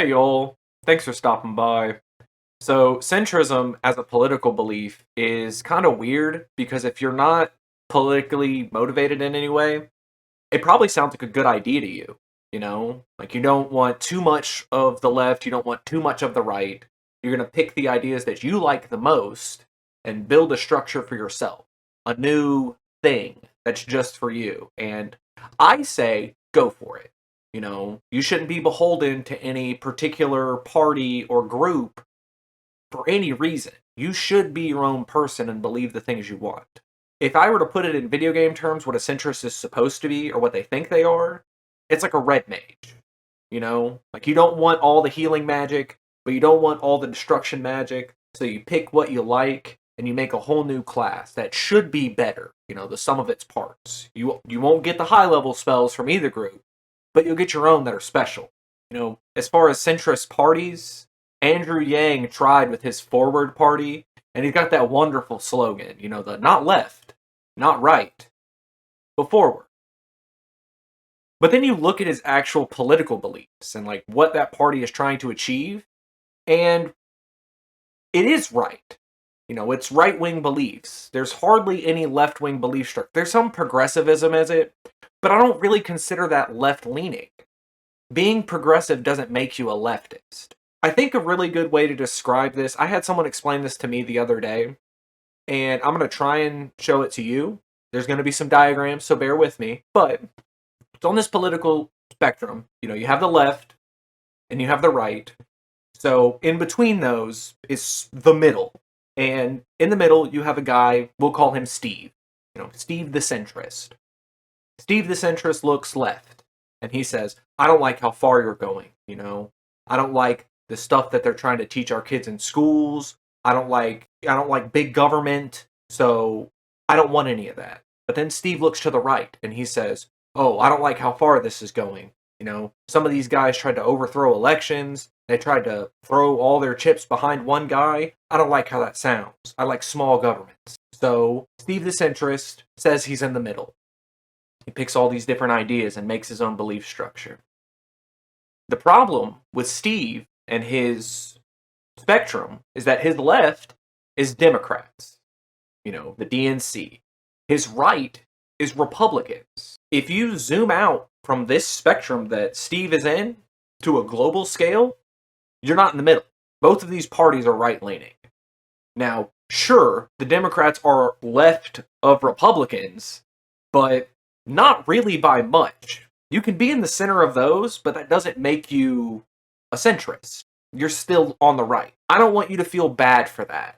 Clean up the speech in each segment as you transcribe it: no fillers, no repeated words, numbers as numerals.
Hey y'all, thanks for stopping by. So, centrism as a political belief is kind of weird because if you're not politically motivated in any way, it probably sounds like a good idea to you. Like you don't want too much of the left, you don't want too much of the right. You're going to pick the ideas that you like the most and build a structure for yourself, a new thing that's just for you. And I say go for it. You shouldn't be beholden to any particular party or group for any reason. You should be your own person and believe the things you want. If I were to put it in video game terms, what a centrist is supposed to be, or what they think they are, it's like a red mage. Like you don't want all the healing magic, but you don't want all the destruction magic. So you pick what you like and you make a whole new class that should be better, the sum of its parts. You won't get the high level spells from either group, but you'll get your own that are special. As far as centrist parties, Andrew Yang tried with his Forward Party, and he's got that wonderful slogan, the not left, not right, but forward. But then you look at his actual political beliefs and like what that party is trying to achieve, and it is right. It's right-wing beliefs. There's hardly any left-wing belief structure. There's some progressivism as it, but I don't really consider that left-leaning. Being progressive doesn't make you a leftist. I think a really good way to describe this, I had someone explain this to me the other day, and I'm going to try and show it to you. There's going to be some diagrams, so bear with me. But it's on this political spectrum. You have the left and you have the right. So in between those is the middle. And in the middle, you have a guy, we'll call him Steve. Steve the centrist. Steve the centrist looks left, and he says, I don't like how far you're going, I don't like the stuff that they're trying to teach our kids in schools. I don't like big government, so I don't want any of that. But then Steve looks to the right and he says, "Oh, I don't like how far this is going. Some of these guys tried to overthrow elections. They tried to throw all their chips behind one guy. I don't like how that sounds. I like small governments." So Steve the centrist says he's in the middle. He picks all these different ideas and makes his own belief structure. The problem with Steve and his spectrum is that his left is Democrats, the DNC. His right is Republicans. If you zoom out from this spectrum that Steve is in to a global scale, you're not in the middle. Both of these parties are right-leaning. Now, sure, the Democrats are left of Republicans, but not really by much. You can be in the center of those, but that doesn't make you a centrist. You're still on the right. I don't want you to feel bad for that.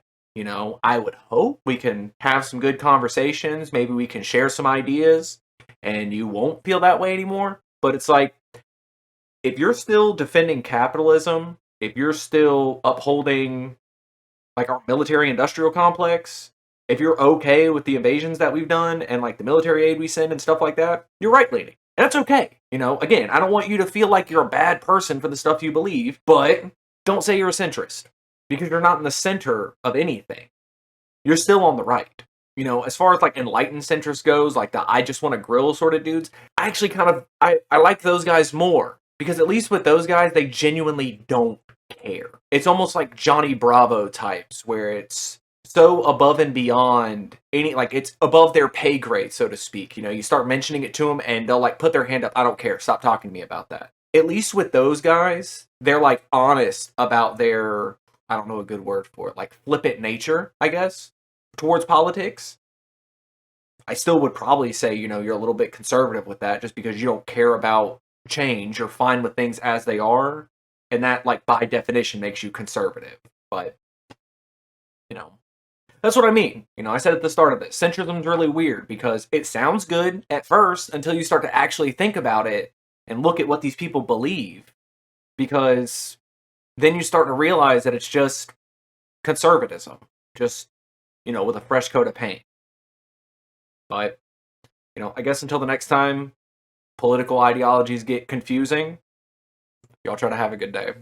I would hope we can have some good conversations. Maybe we can share some ideas and you won't feel that way anymore. But it's like, if you're still defending capitalism, if you're still upholding like our military industrial complex, if you're okay with the invasions that we've done and like the military aid we send and stuff like that, you're right-leaning. And that's okay. Again, I don't want you to feel like you're a bad person for the stuff you believe, but don't say you're a centrist because you're not in the center of anything. You're still on the right. As far as like enlightened centrist goes, like the I just want to grill sort of dudes, I actually I like those guys more because at least with those guys, they genuinely don't care. It's almost like Johnny Bravo types where it's so above and beyond any, like it's above their pay grade, so to speak. You start mentioning it to them and they'll like put their hand up. I don't care. Stop talking to me about that. At least with those guys, they're like honest about their, I don't know a good word for it, like flippant nature, I guess, towards politics. I still would probably say, you're a little bit conservative with that just because you don't care about change. You're fine with things as they are. And that, like, by definition makes you conservative. But, that's what I mean. I said at the start of this, centrism's really weird because it sounds good at first until you start to actually think about it and look at what these people believe. Because then you start to realize that it's just conservatism. Just, with a fresh coat of paint. But, I guess until the next time political ideologies get confusing, y'all try to have a good day.